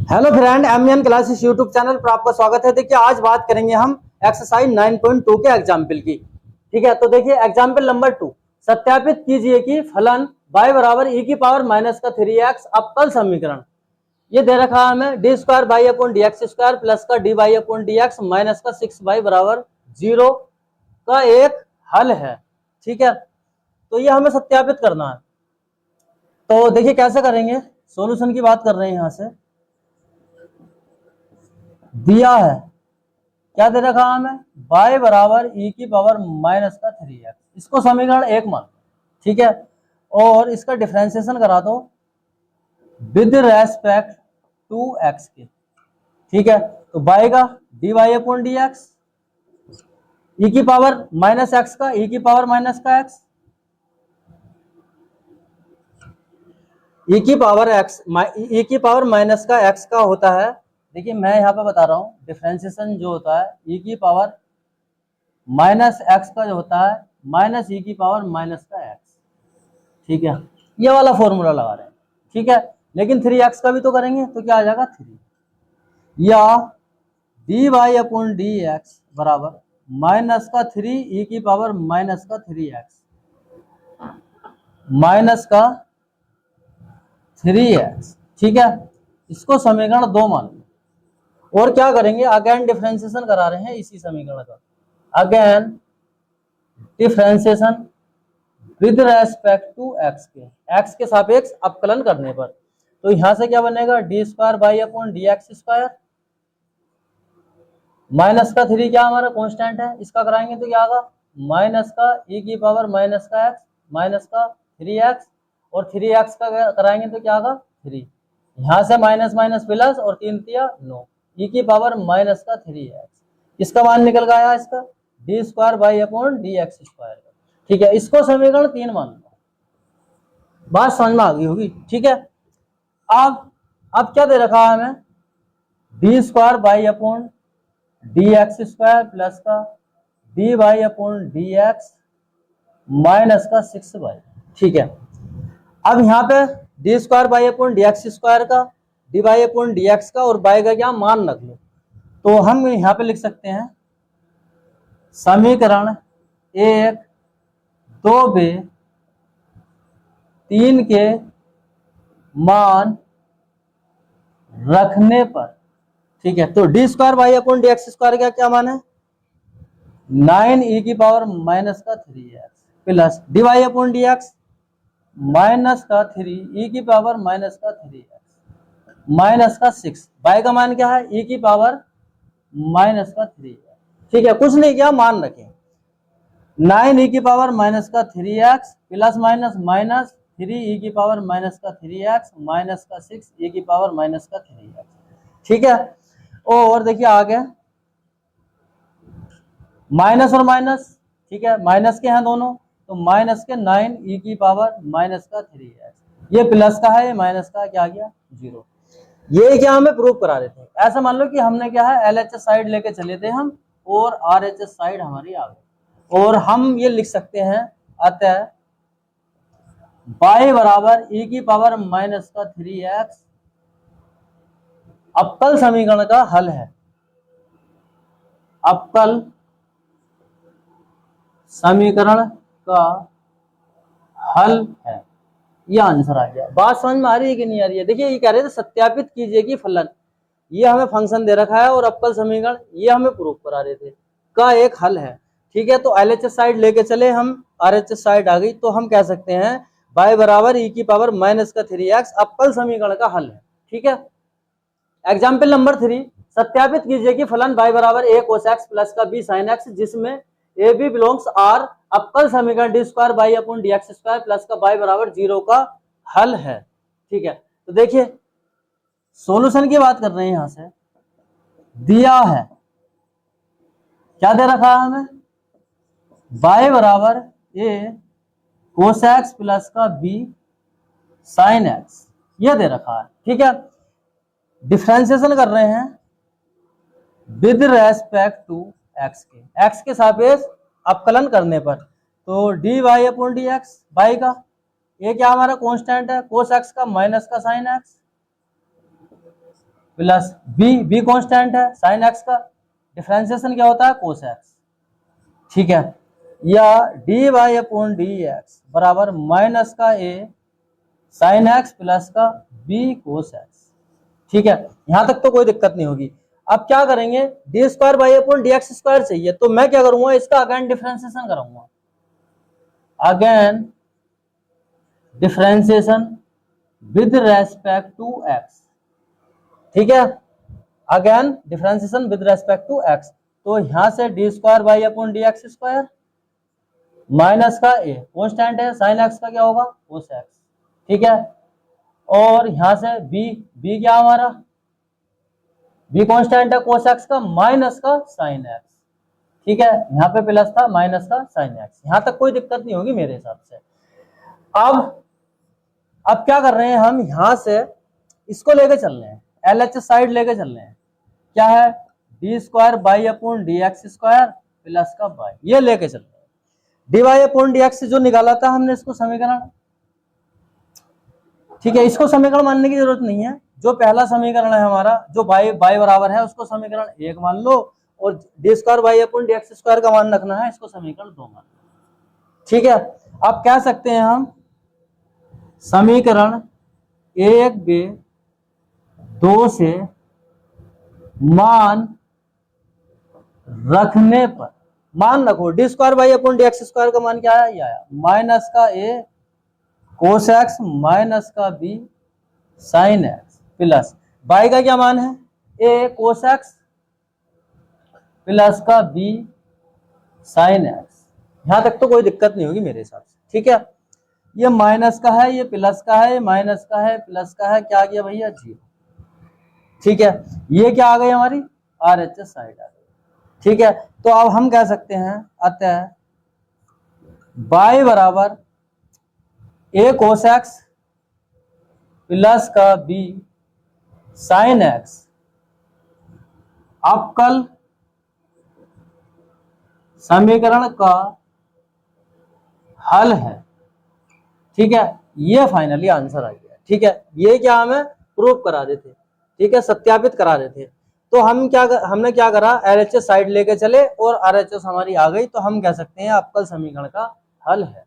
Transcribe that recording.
Hello friend, MN classes YouTube channel पर आपका स्वागत है। देखिए आज बात करेंगे हम एक्सरसाइज 9.2 के एग्जाम्पल की। ठीक है, तो देखिए एग्जाम्पल नंबर 2, सत्यापित कीजिए कि फलन y बराबर e की पावर माइनस का 3x अवकल समीकरण ये दे रखा है हमें d square by upon D x square plus का d Y upon D x minus का 6y बराबर 0 का एक हल है। ठीक है, तो ये हमें सत्यापित करना है। तो देखिए कैसे करेंगे, सॉल्यूशन की बात कर रहे हैं। यहां से दिया है, क्या दे रखा हमें, y बराबर e की पावर माइनस का 3x, इसको समीकरण 1 मान। ठीक है, और इसका डिफरेंशिएशन करा दो विद रेस्पेक्ट टू x के। ठीक है, तो y का dy अपॉन dx, e की पावर माइनस x का e की पावर माइनस का x, e की पावर माइनस का x का होता है। देखिए मैं यहाँ पे बता रहा हूँ, डिफरेंशिएशन जो होता है e की पावर माइनस एक्स का जो होता है माइनस ई की पावर माइनस का एक्स। ठीक है, ये वाला फॉर्मूला लगा रहे हैं। ठीक है, लेकिन 3x का भी तो करेंगे, तो क्या आ जाएगा 3 या D Y upon D x बराबर माइनस का 3 ई की पावर माइनस का 3x माइनस का 3x। ठीक है, इसको समीकरण 2 मान लो। और क्या करेंगे, अगेन डिफरेंशिएशन करा रहे हैं इसी समीकरण का, again differentiation with respect to x के सापेक्ष अवकलन करने पर। तो यहां से क्या बनेगा, D square by upon D x square minus का 3 क्या हमारा कांस्टेंट है, इसका कराएंगे तो क्या आएगा माइनस का e की पावर माइनस का x माइनस का 3x, और 3x का कराएंगे तो क्या आएगा 3। यहां से माइनस माइनस प्लस और 3 दिया 9, e की पावर माइनस का 3x, इसका मान निकल गया इसका D square by upon D x square. ठीक है, इसको समीकरण 3 मान लो। बात समझ में आ गई होगी। ठीक है, अब क्या दे रखा है हमें, d square by upon D x square plus का d Y upon D x minus का 6y। ठीक है, अब यहाँ पे d square by upon D x square का, d Y upon D x का और y का क्या मान रख लो। तो हम यहाँ पे लिख सकते हैं समीकरण 1 2 बे 3 के मान रखने पर। ठीक है, तो D square by upon D x square का क्या मान है 9 ई की पावर माइनस का 3x plus d Y upon D x minus का 3 ई की पावर माइनस का 3x माइनस का 6, y का मान क्या है ई की पावर माइनस का 3x। ठीक है, कुछ नहीं किया, मान रखे 9 ई की पावर माइनस का 3x प्लस माइनस माइनस 3 ई की पावर माइनस का 3x माइनस का 6 ई की पावर माइनस का 3x। ठीक है, और देखिए आगे माइनस और माइनस। ठीक है, माइनस के हैं दोनों, तो माइनस के 9 ई की पावर माइनस का 3x, ये प्लस का है ये माइनस का, क्या आ गया 0। ये क्या हमें प्रूव करा रहे थे। ऐसा मान लो कि हमने क्या है LHS साइड लेके चले थे हम, और RHS साइड हमारी आ गई, और हम ये लिख सकते हैं अतः y बराबर e की पावर माइनस का 3x अवकल समीकरण का हल है। अवकल समीकरण का हल है, ये आंसर आ गया। बात समझ में आ रही है कि नहीं आ रही है। देखिए ये कह रहे थे सत्यापित कीजिए कि फलन, ये हमें फंक्शन दे रखा है और अवकल समीकरण ये हमें प्रूव करा रहे थे का एक हल है। ठीक है, तो LHS साइड लेके चले हम, RHS साइड आ गई, तो हम कह सकते हैं y बराबर e की पावर माइनस का 3x अवकल समीकरण का हल है। ठीक है, एग्जाम्पल नंबर 3, सत्यापित कीजिए कि फलन y बराबर a cos x प्लस का b sin x जिसमें a b बिलोंग्स r अवकल समीकरण D square by upon D x square plus का y बराबर 0 का हल है। ठीक है, तो देखिए सॉल्यूशन की बात कर रहे हैं। यहां से दिया है, क्या दे रखा है हमें, y बराबर a cos x प्लस का b sin x, यह दे रखा है। ठीक है, डिफरेंशिएशन कर रहे हैं विद रेस्पेक्ट टू x के सापेक्ष अवकलन करने पर। तो d Y upon D x, y का ये क्या हमारा कांस्टेंट है, कोस एक्स का माइनस का sine x plus b constant है साइन एक्स का, डिफरेंशिएशन क्या होता है कोस एक्स, ठीक है, या D Y upon D x बराबर माइनस का ए साइन एक्स प्लस का बी कोस एक्स, ठीक है, यहां तक तो कोई दिक्कत नहीं होगी। अब क्या करेंगे, d square by upon D x square चाहिए, तो मैं क्या करूंगा, इसका अगेन डिफरेंशिएशन करूंगा, again differentiation with respect to x, ठीक है, again differentiation with respect to x, तो यहां से d square by upon D x square minus का ए कांस्टेंट है साइन एक्स का क्या होगा कोस एक्स, ठीक है, और यहां से बी क्या हमारा बी कांस्टेंट है कोस एक्स का माइनस का साइन एक्स, ठीक है, यहाँ पे प्लस था माइनस का साइन एक्स, यहां तक कोई दिक्कत नहीं होगी मेरे हिसाब से। अब क्या कर रहे हैं हम, यहां से इसको लेके चल रहे हैं, LHS साइड लेके चल रहे हैं, क्या है d square by upon D x square plus का बाई, ये लेके चल रहे हैं, d Y upon D x जो निकाला था हमने इसको समीकरण, ठीक है, इसको समीकरण मानने की जरूरत नहीं है, जो पहला समीकरण है हमारा जो बाई बराबर है उसको समीकरण 1 मान लो, और D square by upon D x square का मान रखना है, इसको समीकरण 2 मान लो, ठीक है। अब कह सकते हैं हम समीकरण 1 बे 2 से मान रखने पर, मान रखो d square by upon D x square का मान क्या है, ये आया माइनस का ए कोस एक्स माइनस का b sine x plus y का क्या मान है ए कोस एक्स प्लस का बी साइन एक्स, यहां तक तो कोई दिक्कत नहीं होगी मेरे हिसाब से, ठीक है, ये माइनस का है, ये प्लस का है, माइनस का है, प्लस का है, क्या आ गया भैया 0, ठीक है, ये क्या आ गई हमारी RHS साइड आ गई, ठीक है, तो अब हम कह सकते हैं अतः बाई बराबर ए कोस एक्स प्लस का बी साइन एक्स अवकल समीकरण का हल है, ठीक है, ये फाइनली आंसर आ गया, ठीक है, ये क्या हमें प्रूव करा देते, ठीक है, सत्यापित करा देते, तो हमने क्या करा LHS साइड लेके चले और RHS हमारी आ गई, तो हम कह सकते हैं अवकल समीकरण का हल है।